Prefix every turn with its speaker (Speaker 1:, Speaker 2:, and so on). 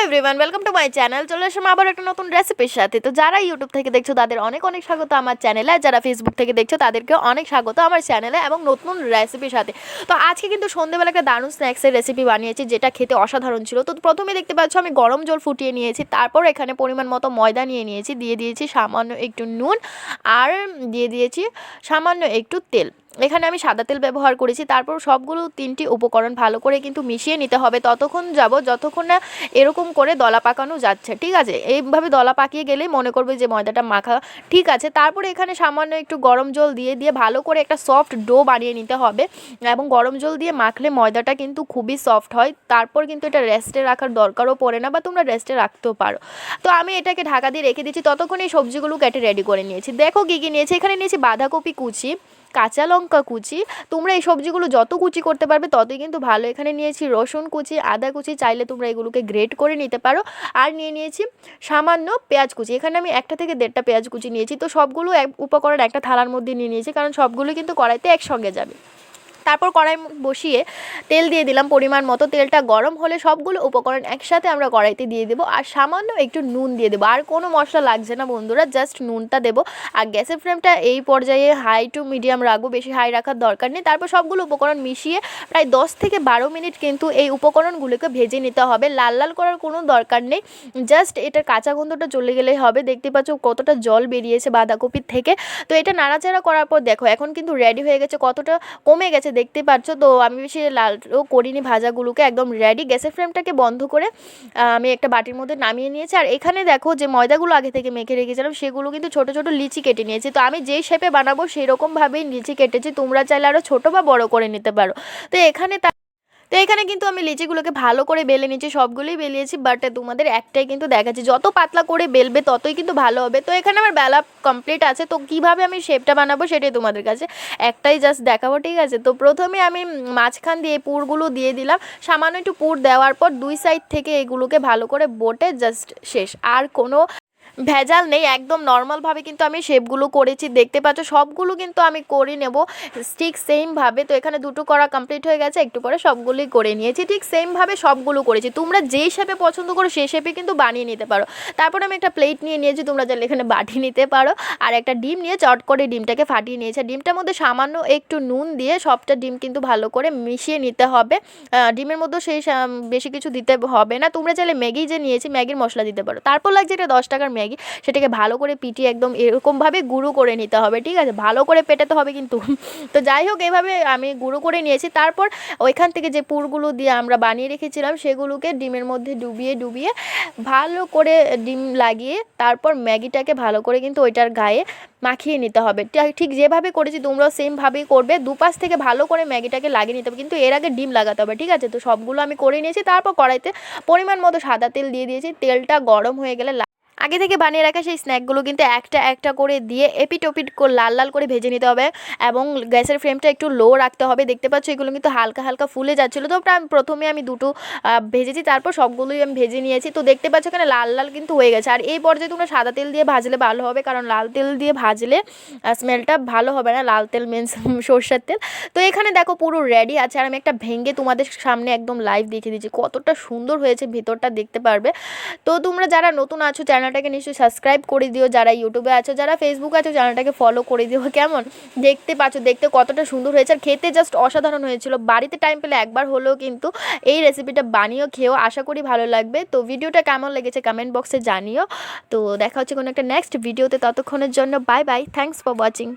Speaker 1: Everyone, welcome to my channel. চলে আসলাম আবার একটা নতুন রেসিপির সাথে। তো যারা ইউটিউব থেকে দেখছো তাদের অনেক অনেক স্বাগত আমার চ্যানেলে, আর যারা ফেসবুক থেকে দেখছো তাদেরকেও অনেক স্বাগত আমার চ্যানেলে এবং নতুন রেসিপির সাথে। তো আজকে কিন্তু সন্ধ্যেবেলা একটা দারুণ স্ন্যাক্সের রেসিপি বানিয়েছি, যেটা খেতে অসাধারণ ছিল। তো প্রথমে দেখতে পাচ্ছ আমি গরম জল ফুটিয়ে নিয়েছি, তারপর এখানে পরিমাণ মতো ময়দা নিয়ে নিয়েছি, দিয়ে দিয়েছি সামান্য একটু নুন, আর দিয়ে দিয়েছি সামান্য একটু তেল। এখানে আমি সাদা তেল ব্যবহার করেছি। তারপর সবগুলো তিনটি উপকরণ ভালো করে কিন্তু মিশিয়ে নিতে হবে ততক্ষণ যতক্ষণ না এরকম করে দলা পাকানো যাচ্ছে, ঠিক আছে। এইভাবে দলা পাকিয়ে গেলেই মনে করবে যে ময়দাটা মাখা ঠিক আছে। তারপরে এখানে সামান্য একটু গরম জল দিয়ে দিয়ে ভালো করে একটা সফট ডো বানিয়ে নিতে হবে, এবং গরম জল দিয়ে মাখলে ময়দাটা কিন্তু খুবই সফট হয়। তারপর কিন্তু এটা রেস্টে রাখার দরকারও পড়ে না, বা তোমরা রেস্টে রাখতেও পারো। তো আমি এটাকে ঢাকা দিয়ে রেখে দিচ্ছি, ততক্ষণ এই সবজিগুলো কেটে রেডি করে নিয়েছি। দেখো কী কী নিয়েছি। এখানে নিয়েছি বাঁধাকপি কুচি, কাঁচা লঙ্কা কুচি। তোমরা এই সবজিগুলো যত কুচি করতে পারবে ততই কিন্তু ভালো। এখানে নিয়েছি রসুন কুচি, আদা কুচি, চাইলে তোমরা এগুলোকে গ্রেট করে নিতে পারো। আর নিয়েছি সামান্য পেঁয়াজ কুচি। এখানে আমি 1টা থেকে 1.5টা পেঁয়াজ কুচি নিয়েছি। তো সবগুলো উপকরণ একটা থালার মধ্যে নিয়ে নিয়েছি, কারণ সবগুলো কিন্তু কড়াইতে একসঙ্গে যাবে। তারপর কড়াই বসিয়ে তেল দিয়ে দিলাম পরিমাণ মতো। তেলটা গরম হলে সবগুলো উপকরণ একসাথে আমরা কড়াইতে দিয়ে দেবো, আর সামান্য একটু নুন দিয়ে দেবো। আর কোনো মশলা লাগছে না বন্ধুরা, জাস্ট নুনটা দেবো। আর গ্যাসের ফ্লেমটা এই পর্যায়ে হাই টু মিডিয়াম রাখবো, বেশি হাই রাখার দরকার নেই। তারপর সবগুলো উপকরণ মিশিয়ে প্রায় 10 থেকে 12 মিনিট কিন্তু এই উপকরণগুলোকে ভেজে নিতে হবে। লাল লাল করার কোনো দরকার নেই, জাস্ট এটার কাঁচা গন্ধটা চলে গেলেই হবে। দেখতে পাচ্ছ কতটা জল বেরিয়েছে বাঁধাকপির থেকে। তো এটা নাড়াচাড়া করার পর দেখো এখন কিন্তু রেডি হয়ে গেছে, কতটা কমে গেছে দেখতে পাচ্ছ। তো আমি বেশি লালও করিনি, ভাজাগুলোকে একদম রেডি। গ্যাসের ফ্লেমটাকে বন্ধ করে আমি একটা বাটির মধ্যে নামিয়ে নিয়েছি। আর এখানে দেখো যে ময়দাগুলো আগে থেকে মেখে রেখেছিলাম, সেগুলো কিন্তু ছোট ছোট লিচি কেটে নিয়েছি। তো আমি যেই শেপে বানাবো সেই রকমভাবেই লিচি কেটেছি, তোমরা চাইলে আরও ছোটো বা বড় করে নিতে পারো। তো এখানে কিন্তু আমি লিচিগুলোকে ভালো করে বেলে নিয়েছি, সবগুলোই বেলিয়েছি, বাট তোমাদের একটাই কিন্তু দেখাচ্ছি। যত পাতলা করে বেলবে ততই কিন্তু ভালো হবে। তো এখানে আমার বেলা কমপ্লিট আছে। তো কিভাবে আমি শেপটা বানাবো সেটাই তোমাদের কাছে একটাই জাস্ট দেখাবো, ঠিক আছে। তো প্রথমে আমি মাঝখান দিয়ে পুরগুলো দিয়ে দিলাম। সামান্য একটু পুর দেওয়ার পর দুই সাইড থেকে এগুলোকে ভালো করে বটে জাস্ট শেষ। আর কোনো ভেজাল নেই, একদম নর্মালভাবে কিন্তু আমি শেপগুলো করেছি। দেখতে পাচ্ছ সবগুলো কিন্তু আমি করে নেব ঠিক সেমভাবে। তো এখানে দুটো করা কমপ্লিট হয়ে গেছে, একটু পরে সবগুলোই করে নিয়েছি। ঠিক সেমভাবে সবগুলো করেছি। তোমরা যেই শেপে পছন্দ করো সেই শেপে কিন্তু বানিয়ে নিতে পারো। তারপর আমি একটা প্লেট নিয়ে নিয়েছি, তোমরা চাইলে এখানে বাটি নিতে পারো। আর একটা ডিম নিয়ে চট করে ডিমটাকে ফাটিয়ে নিয়েছে। ডিমটার মধ্যে সামান্য একটু নুন দিয়ে সবটা ডিম কিন্তু ভালো করে মিশিয়ে নিতে হবে। ডিমের মধ্যে বেশি কিছু দিতে হবে না। তোমরা চাইলে ম্যাগি যে নিয়েছি ম্যাগির মশলা দিতে পারো। তারপর লাগছে এটা 10 টাকার ম্যাগি, সেটাকে ভালো করে পিটিয়ে একদম এরকমভাবে গুঁড়ো করে নিতে হবে, ঠিক আছে। ভালো করে পেটাতে হবে কিন্তু। তো যাই হোক, এভাবে আমি গুঁড়ো করে নিয়েছি। তারপর ওইখান থেকে যে পুরগুলো দিয়ে আমরা বানিয়ে রেখেছিলাম সেগুলোকে ডিমের মধ্যে ডুবিয়ে ডুবিয়ে ভালো করে ডিম লাগিয়ে তারপর ম্যাগিটাকে ভালো করে কিন্তু ওইটার গায়ে মাখিয়ে নিতে হবে। ঠিক যেভাবে করেছি তোমরাও সেমভাবেই করবে। দুপাশ থেকে ভালো করে ম্যাগিটাকে লাগিয়ে নিতে হবে, কিন্তু এর আগে ডিম লাগাতে হবে, ঠিক আছে। তো সবগুলো আমি করে নিয়েছি। তারপর কড়াইতে পরিমাণ মতো সাদা তেল দিয়ে দিয়েছি। তেলটা গরম হয়ে গেলে আগে থেকে বানিয়ে রাখা সেই স্ন্যাকগুলো কিন্তু একটা একটা করে দিয়ে এপিট ওপিট করে লাল লাল করে ভেজে নিতে হবে, এবং গ্যাসের ফ্লেমটা একটু লো রাখতে হবে। দেখতে পাচ্ছ এগুলো কিন্তু হালকা হালকা ফুলে যাচ্ছিলো। তো প্রথমে আমি দুটো ভেজেছি, তারপর সবগুলোই আমি ভেজে নিয়েছি। তো দেখতে পাচ্ছ এখানে লাল লাল কিন্তু হয়ে গেছে। আর এই পর্যায়ে তোমরা সাদা তেল দিয়ে ভাজলে ভালো হবে, কারণ লাল তেল দিয়ে ভাজলে স্মেলটা ভালো হবে না। লাল তেল মিন্স সর্ষের তেল। তো এখানে দেখো পুরো রেডি আছে। আর আমি একটা ভেঙে তোমাদের সামনে একদম লাইভ দেখিয়ে দিচ্ছি কতটা সুন্দর হয়েছে, ভিতরটা দেখতে পারবে। তো তোমরা যারা নতুন আছো চ্যানেলটাকে নিশ্চয়ই সাবস্ক্রাইব করে দিও, যারা ইউটিউবে আছো, যারা ফেসবুকে আছো চ্যানেলটাকে ফলো করে দিও। কেমন দেখতে পাচ্ছ, দেখতে কতটা সুন্দর হয়েছে, আর খেতে জাস্ট অসাধারণ হয়েছিল। বাড়িতে টাইম পেলে একবার হলেও কিন্তু এই রেসিপিটা বানিয়েও খেয়েও, আশা করি ভালো লাগবে। তো ভিডিওটা কেমন লেগেছে কমেন্ট বক্সে জানিও। তো দেখা হচ্ছে কোনো একটা নেক্সট ভিডিওতে, ততক্ষণের জন্য bye bye, thanks for watching.